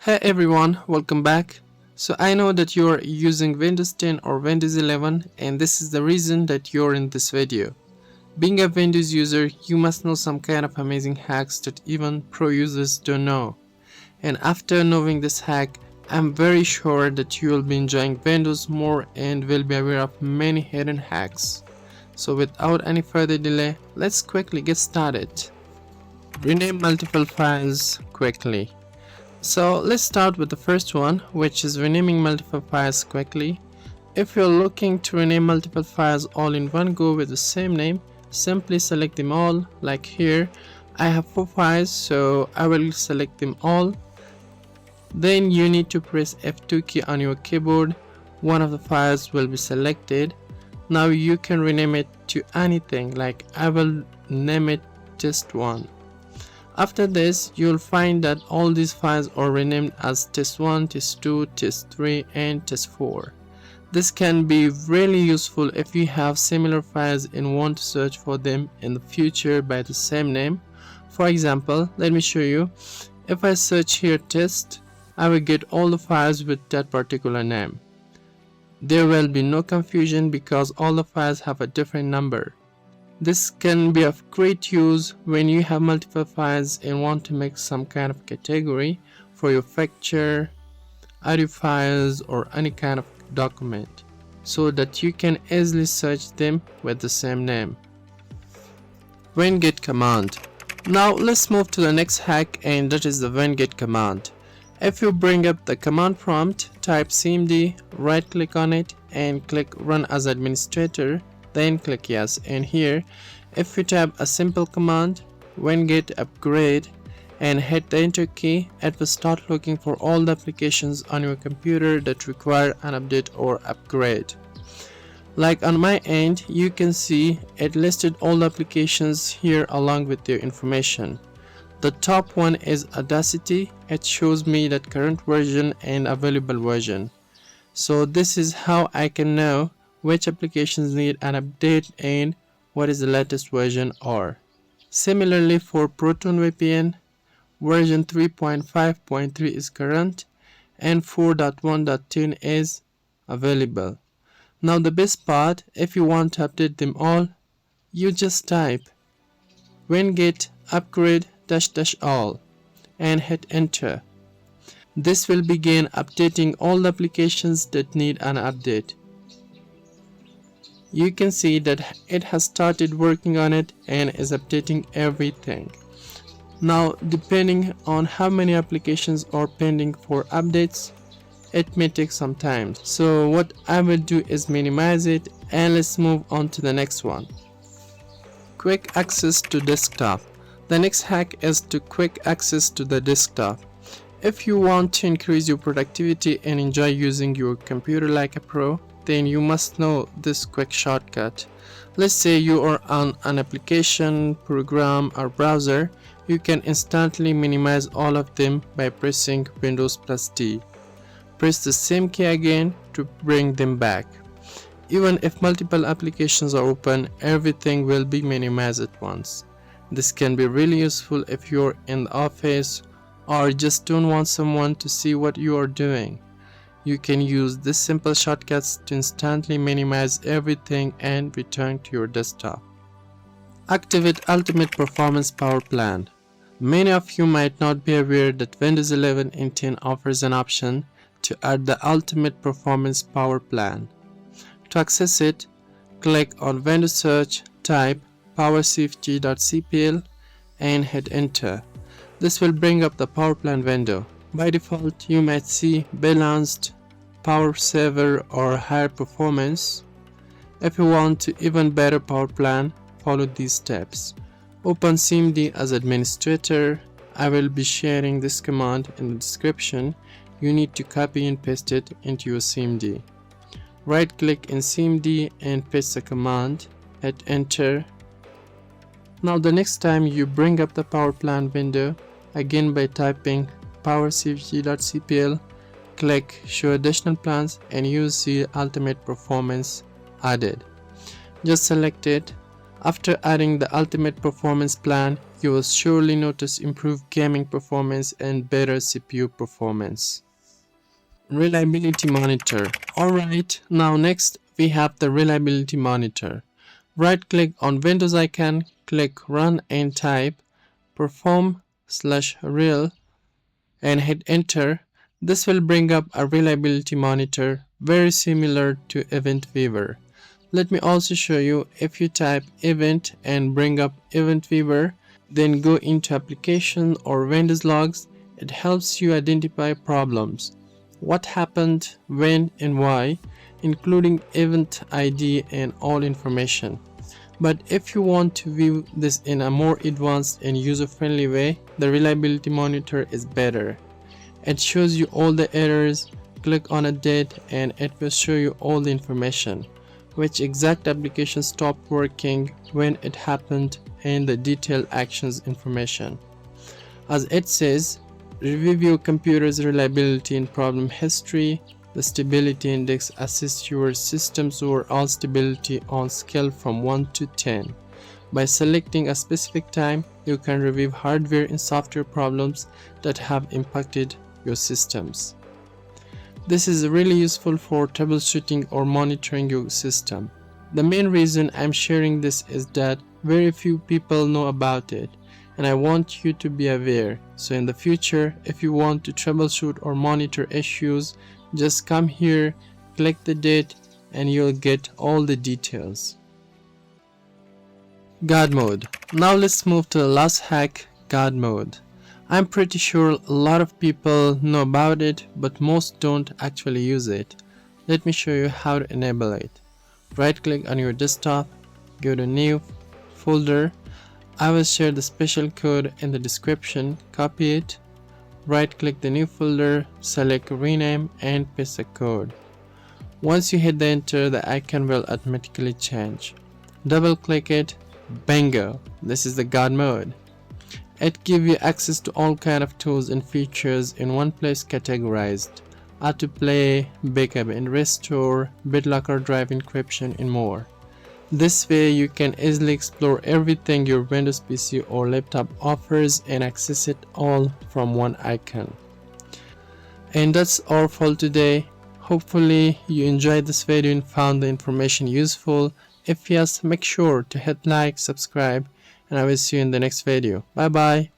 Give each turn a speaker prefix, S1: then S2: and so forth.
S1: Hey everyone, welcome back. So I know that you're using Windows 10 or Windows 11 and this is the reason that you're in this video. Being a Windows user, you must know some kind of amazing hacks that even pro users don't know. And after knowing this hack, I'm very sure that you will be enjoying Windows more and will be aware of many hidden hacks. So without any further delay, let's quickly get started. Rename multiple files quickly. So let's start with the first one, which is renaming multiple files quickly. If you're looking to rename multiple files all in one go with the same name, simply select them all. Like here, I have 4 files, so I will select them all. Then you need to press F2 key on your keyboard. One of the files will be selected. Now you can rename it to anything, like I will name it test1. After this, you'll find that all these files are renamed as test1, test2, test3 and test4. This can be really useful if you have similar files and want to search for them in the future by the same name. For example, let me show you. If I search here test, I will get all the files with that particular name. There will be no confusion because all the files have a different number. This can be of great use when you have multiple files and want to make some kind of category for your picture, audio files or any kind of document so that you can easily search them with the same name. Get command. Now let's move to the next hack, and that is the get command. If you bring up the command prompt, type cmd, right click on it and click run as administrator. Then click yes, and here if you type a simple command get upgrade and hit the enter key, it will start looking for all the applications on your computer that require an update or upgrade. Like on my end, you can see it listed all the applications here along with their information. The top one is Audacity. It shows me that current version and available version. So this is how I can know which applications need an update and what is the latest version are. Similarly for Proton VPN, version 3.5.3 is current and 4.1.10 is available. Now the best part, if you want to update them all, you just type winget upgrade --all and hit enter. This will begin updating all the applications that need an update. You can see that it has started working on it and is updating everything. Now depending on how many applications are pending for updates, it may take some time. So what I will do is minimize it, and let's move on to the next one. Quick access to desktop. The next hack is to quick access to the desktop. If you want to increase your productivity and enjoy using your computer like a pro, then you must know this quick shortcut. Let's say you are on an application, program or browser. You can instantly minimize all of them by pressing Windows+D. Press the same key again to bring them back. Even if multiple applications are open, everything will be minimized at once. This can be really useful if you're in the office or just don't want someone to see what you are doing. You can use these simple shortcuts to instantly minimize everything and return to your desktop. Activate Ultimate Performance Power Plan. Many of you might not be aware that Windows 11 and 10 offers an option to add the Ultimate Performance Power Plan. To access it, click on Windows Search, type powercfg.cpl and hit enter. This will bring up the Power Plan window. By default, you might see Balanced, Power Saver or Higher Performance. If you want to even better Power Plan, follow these steps. Open cmd as administrator. I will be sharing this command in the description. You need to copy and paste it into your cmd. Right click in cmd and paste the command. Hit enter. Now the next time you bring up the Power Plan window, again by typing powercfg.cpl, click show additional plans and you see ultimate performance added. Just select it. After adding the ultimate performance plan, you will surely notice improved gaming performance and better CPU performance. Reliability monitor. Alright, now next we have the reliability monitor. Right click on Windows icon, click run and type perform/rel and hit enter. This will bring up a reliability monitor very similar to Event Viewer. Let me also show you. If you type event and bring up Event Viewer, then go into application or Windows logs, it helps you identify problems, what happened, when and why, including event ID and all information. But if you want to view this in a more advanced and user-friendly way, the reliability monitor is better. It shows you all the errors. Click on a date and it will show you all the information, which exact application stopped working, when it happened, and the detailed actions information. As it says, review your computer's reliability and problem history. The stability index assists your system's overall stability on scale from 1 to 10. By selecting a specific time, you can review hardware and software problems that have impacted your systems. This is really useful for troubleshooting or monitoring your system. The main reason I'm sharing this is that very few people know about it, and I want you to be aware. So in the future, if you want to troubleshoot or monitor issues, just come here, click the date, and you'll get all the details. God Mode. Now let's move to the last hack, God Mode. I'm pretty sure a lot of people know about it, but most don't actually use it. Let me show you how to enable it. Right click on your desktop, go to New Folder. I will share the special code in the description. Copy it. Right click the new folder, select rename and paste the code. Once you hit the enter, the icon will automatically change. Double click it. Bingo! This is the God Mode. It gives you access to all kind of tools and features in one place categorized. Autoplay, backup and restore, BitLocker drive encryption and more. This way you can easily explore everything your Windows PC or laptop offers and access it all from one icon. And that's all for today. Hopefully you enjoyed this video and found the information useful. If yes, make sure to hit like, subscribe, and I will see you in the next video. Bye bye.